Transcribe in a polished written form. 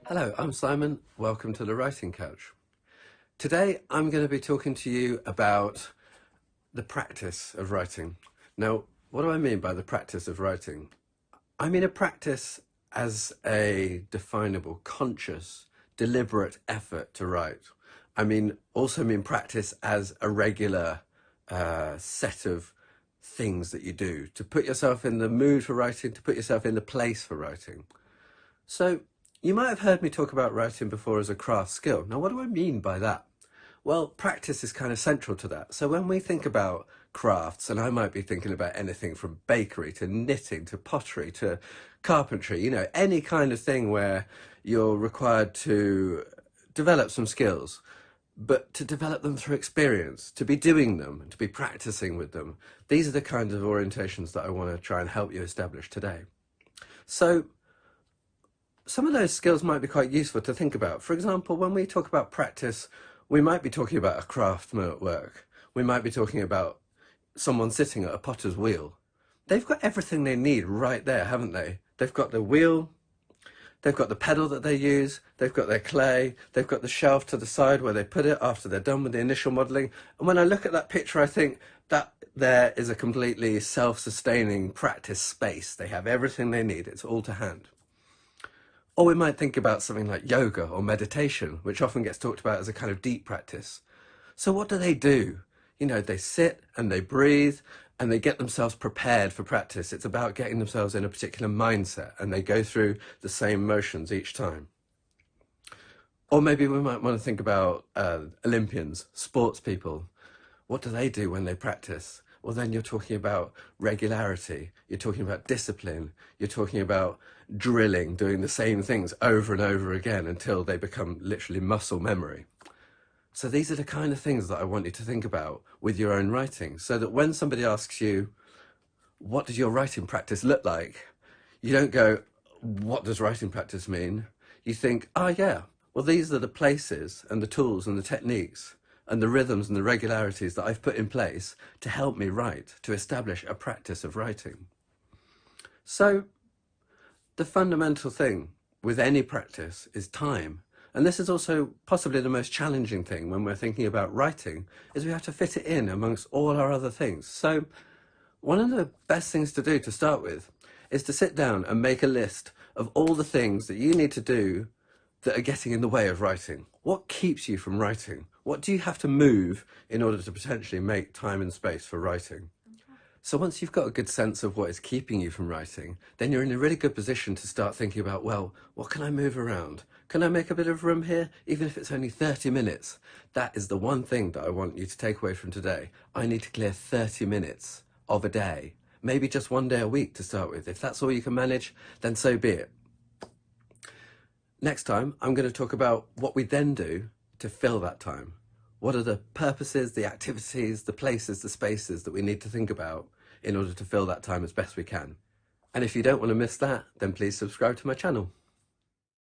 Hello, I'm Simon. Welcome to the Writing Couch. Today I'm going to be talking to you about the practice of writing. Now, what do I mean by the practice of writing? I mean a practice as a definable, conscious, deliberate effort to write. I also mean practice as a regular set of things that you do to put yourself in the mood for writing, to put yourself in the place for writing. So you might have heard me talk about writing before as a craft skill. Now, what do I mean by that? Well, practice is kind of central to that. So when we think about crafts, and I might be thinking about anything from bakery to knitting to pottery to carpentry, any kind of thing where you're required to develop some skills, but to develop them through experience, to be doing them, to be practicing with them. These are the kinds of orientations that I want to try and help you establish today. So some of those skills might be quite useful to think about. For example, when we talk about practice, we might be talking about a craftsman at work. We might be talking about someone sitting at a potter's wheel. They've got everything they need right there, haven't they? They've got the wheel, they've got the pedal that they use, they've got their clay, they've got the shelf to the side where they put it after they're done with the initial modelling. And when I look at that picture, I think that there is a completely self-sustaining practice space. They have everything they need. It's all to hand. Or we might think about something like yoga or meditation, which often gets talked about as a kind of deep practice. So what do? They sit and they breathe and they get themselves prepared for practice. It's about getting themselves in a particular mindset, and they go through the same motions each time. Or maybe we might want to think about Olympians, sports people. What do they do when they practice? Well, then you're talking about regularity, you're talking about discipline, you're talking about drilling, doing the same things over and over again until they become literally muscle memory. So these are the kind of things that I want you to think about with your own writing, so that when somebody asks you, what does your writing practice look like? You don't go, what does writing practice mean? You think, well, these are the places and the tools and the techniques and the rhythms and the regularities that I've put in place to help me write, to establish a practice of writing. So the fundamental thing with any practice is time. And this is also possibly the most challenging thing when we're thinking about writing, is we have to fit it in amongst all our other things. So one of the best things to do to start with is to sit down and make a list of all the things that you need to do that are getting in the way of writing. What keeps you from writing? What do you have to move in order to potentially make time and space for writing? So once you've got a good sense of what is keeping you from writing, then you're in a really good position to start thinking about, well, what can I move around? Can I make a bit of room here? Even if it's only 30 minutes. That is the one thing that I want you to take away from today. I need to clear 30 minutes of a day, maybe just one day a week to start with. If that's all you can manage, then so be it. Next time, I'm going to talk about what we then do to fill that time. What are the purposes, the activities, the places, the spaces that we need to think about in order to fill that time as best we can? And if you don't want to miss that, then please subscribe to my channel.